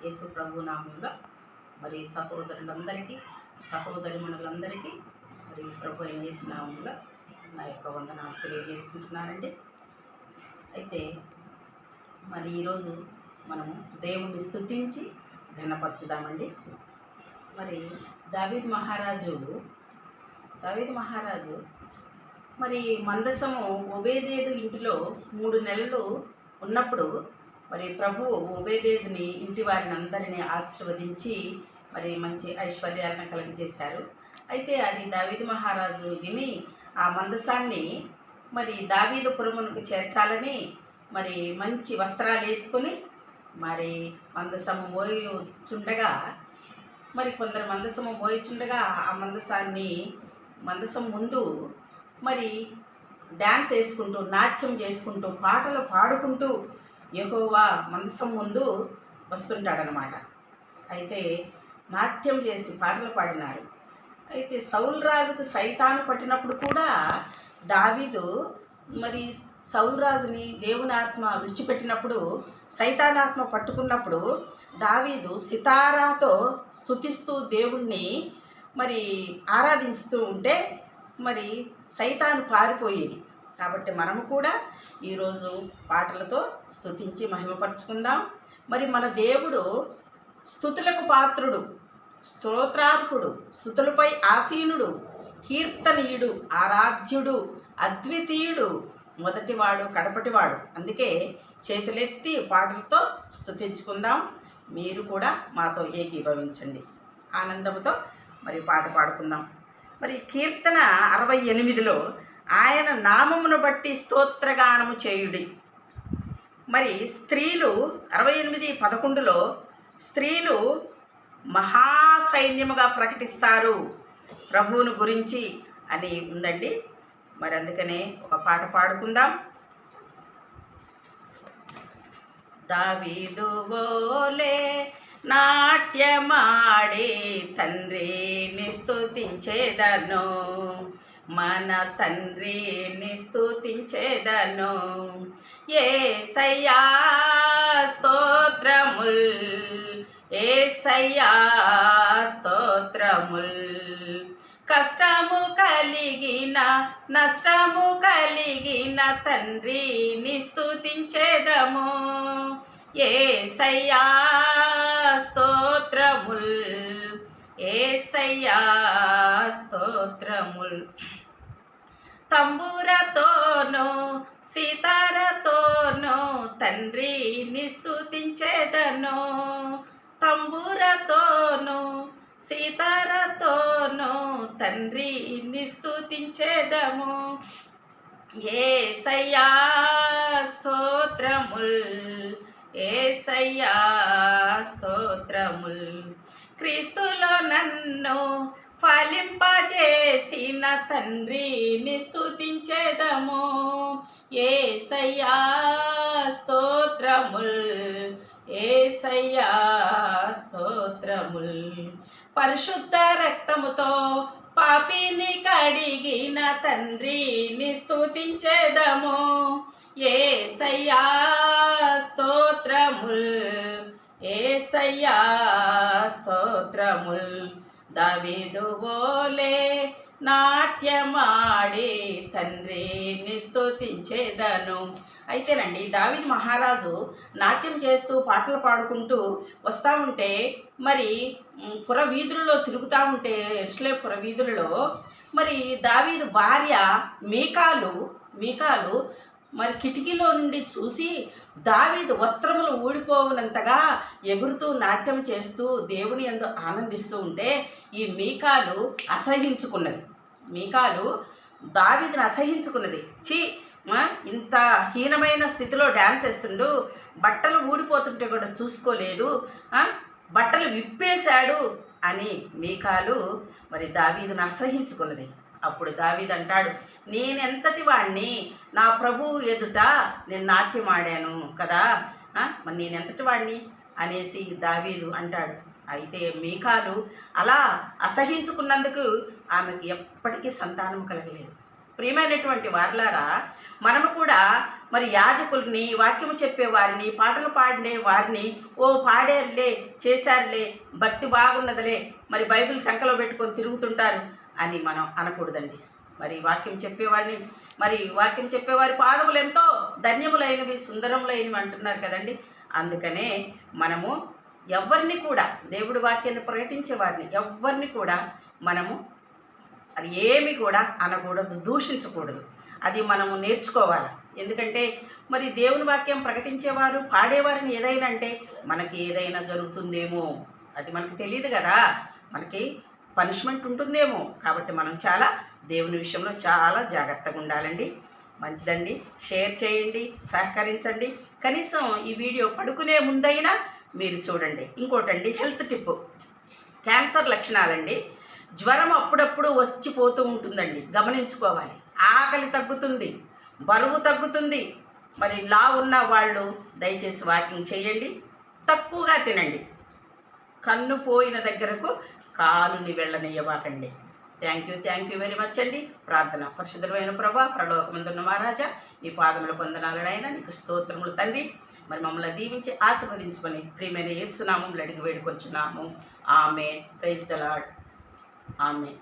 యేసు ప్రభు నామంలో మరి సహోదరులందరికీ సహోదరిమణులందరికీ మరి ప్రభు అయిన యేసు నామంలో నా యొక్క వందనాలు తెలియజేసుకుంటున్నానండి. అయితే మరి ఈరోజు మనము దేవుణ్ణి స్తుతించి ఘనపరచుదామండి. మరి దావీదు మహారాజు మరి మందసము ఓబేదేదు ఇంటిలో 3 నెలలు ఉన్నప్పుడు మరి ప్రభు ఓబేదేదుని ఇంటి వారిని అందరినీ ఆశీర్వదించి మరి మంచి ఐశ్వర్యాలను కలుగజేశారు. అయితే అది దావీదు మహారాజు విని ఆ మందసాన్ని మరి దావీదు పురమునకు చేర్చాలని మరి మంచి వస్త్రాలు వేసుకొని మరి మందసము మోయుచుండగా మరి కొందరు మందసము మోయుచుండగా ఆ మందసం ముందు మరి డ్యాన్స్ వేసుకుంటూ నాట్యం చేసుకుంటూ పాటలు పాడుకుంటూ యెహోవా మందసం ముందు వస్తుంటాడనమాట. అయితే నాట్యం చేసి పాటలు పాడినారు. అయితే సౌలు రాజుకు సైతాను పట్టినప్పుడు కూడా దావీదు మరి సౌలు రాజుని దేవుని ఆత్మ విడిచిపెట్టినప్పుడు సైతానాత్మ పట్టుకున్నప్పుడు దావీదు సితారాతో స్తుతిస్తూ దేవుణ్ణి మరి ఆరాధిస్తూ ఉంటే మరి సైతాను పారిపోయేది. కాబట్టి మనము కూడా ఈరోజు పాటలతో స్తుతించి మహిమపరుచుకుందాం. మరి మన దేవుడు స్తుతులకు పాత్రుడు, స్తోత్రార్హుడు, స్తుతులపై ఆసీనుడు, కీర్తనీయుడు, ఆరాధ్యుడు, అద్వితీయుడు, మొదటివాడు, కడపటివాడు. అందుకే చేతులెత్తి పాటలతో స్తుతించుకుందాం. మీరు కూడా మాతో ఏకీభవించండి. ఆనందంతో మరి పాట పాడుకుందాం. మరి కీర్తన 68లో ఆయన నామమును బట్టి స్తోత్రగానము చేయుడి. మరి స్త్రీలు 68:11లో స్త్రీలు మహాసైన్యముగా ప్రకటిస్తారు ప్రభువును గురించి అని ఉందండి. మరి అందుకనే ఒక పాట పాడుకుందాం. దావీదు వోలే నాట్యమాడే తండ్రిని స్తుతించేదను, మన తండ్రిని స్తుతించేదను. యేసయ్యా స్తోత్రముల్, యేసయ్యా స్తోత్రముల్. కష్టము కలిగిన నష్టము కలిగిన తండ్రిని స్తుతించేదము. యేసయ్యా స్తోత్రముల్, యేసయ్యా స్తోత్రముల్. తంబూరతోనూ సితారతోనూ తండ్రిని స్తుతించేదను. తంబూరతోనూ సితారతోనూ తండ్రిని స్తుతించేదము. యేసయ్యా స్తోత్రముల్, యేసయ్యా స్తోత్రముల్. క్రీస్తులో నన్ను ఫలింపజేసిన తండ్రిని స్తుతించేదము. యేసయ్యా స్తోత్రముల్, యేసయ్యా స్తోత్రముల్. పరిశుద్ధ రక్తముతో పాపిని కడిగిన తండ్రిని స్తుతించేదము. యేసయ్యా స్తోత్రముల్, యేసయ్యా స్తోత్రముల్. దావీదు వోలే నాట్యమాడే తండ్రిని స్తుతించేదను. అయితేనండి దావీదు మహారాజు నాట్యం చేస్తూ పాటలు పాడుకుంటూ వస్తూ ఉంటే మరి పురవీధులలో తిరుగుతూ ఉంటే యెరూషలేము పురవీధులలో మరి దావీదు భార్య మీకాలు మరి కిటికీలో నుండి చూసి దావీదు వస్త్రములు ఊడిపోవునంతగా ఎగురుతూ నాట్యం చేస్తూ దేవుని యందు ఆనందిస్తూ ఉంటే ఈ మీకాలు దావీదుని అసహించుకున్నది. ఇంత హీనమైన స్థితిలో డ్యాన్స్ వేస్తుండు, బట్టలు ఊడిపోతుంటే కూడా చూసుకోలేదు, బట్టలు విప్పేశాడు అని మీకాలు మరి దావీదుని అసహించుకున్నది. అప్పుడు దావీదు అంటాడు, నేనెంతటి వాడిని, నా ప్రభువు ఎదుట నేను నాట్యం ఆడాను కదా, మరి నేనెంతటి వాడిని అనేసి దావీదు అంటాడు. అయితే మీకాలు అలా అసహించుకున్నందుకు ఆమెకు ఎప్పటికీ సంతానం కలగలేదు. ప్రియమైనటువంటి వారలారా, మనము కూడా మరి యాజకుల్ని, వాక్యము చెప్పేవారిని, పాటలు పాడే వారిని ఓ పాడేరులే, చేశారులే, భక్తి బాగున్నదిలే, మరి బైబిల్ సంకలో పెట్టుకొని తిరుగుతుంటారు అని మనం అనకూడదండి. మరి వాక్యం చెప్పేవారిని, మరి వాక్యం చెప్పేవారి పాదములు ఎంతో ధన్యములైనవి, సుందరములైనవి అంటున్నారు కదండి. అందుకనే మనము ఎవరిని కూడా, దేవుడి వాక్యాన్ని ప్రకటించే వారిని ఎవరిని కూడా మనము అది ఏమి కూడా అనకూడదు, దూషించకూడదు. అది మనము నేర్చుకోవాలి. ఎందుకంటే మరి దేవుని వాక్యం ప్రకటించేవారు, పాడేవారిని ఏదైనా అంటే మనకి ఏదైనా జరుగుతుందేమో, అది మనకు తెలియదు కదా, మనకి పనిష్మెంట్ ఉంటుందేమో. కాబట్టి మనం చాలా దేవుని విషయంలో చాలా జాగ్రత్తగా ఉండాలండి. మంచిదండి, షేర్ చేయండి, సహకరించండి. కనీసం ఈ వీడియో పడుకునే ముందైనా మీరు చూడండి. ఇంకోటండి, హెల్త్ టిప్, క్యాన్సర్ లక్షణాలండి. జ్వరం అప్పుడప్పుడు వచ్చిపోతూ ఉంటుందండి, గమనించుకోవాలి. ఆకలి తగ్గుతుంది, బరువు తగ్గుతుంది. మరి లావు ఉన్న వాళ్ళు దయచేసి వాకింగ్ చేయండి, తక్కువగా తినండి. కన్ను పోయిన దగ్గరకు కాలుని వెళ్ళనివ్వకండి. థ్యాంక్ యూ వెరీ మచ్ అండి. ప్రార్థన. పరిశుద్ధమైన ప్రభా, పరలోకమందున్న మహారాజా, నీ పాదముల వందనాలనైనా, నీకు స్తోత్రములు తండ్రి. మరి మమ్మల్ని దీవించి ఆశీర్వదించుకొని ప్రియమైన యేసు నామములో అడిగి వేడుకొంచున్నాము. Amen. Praise the lord. Amen.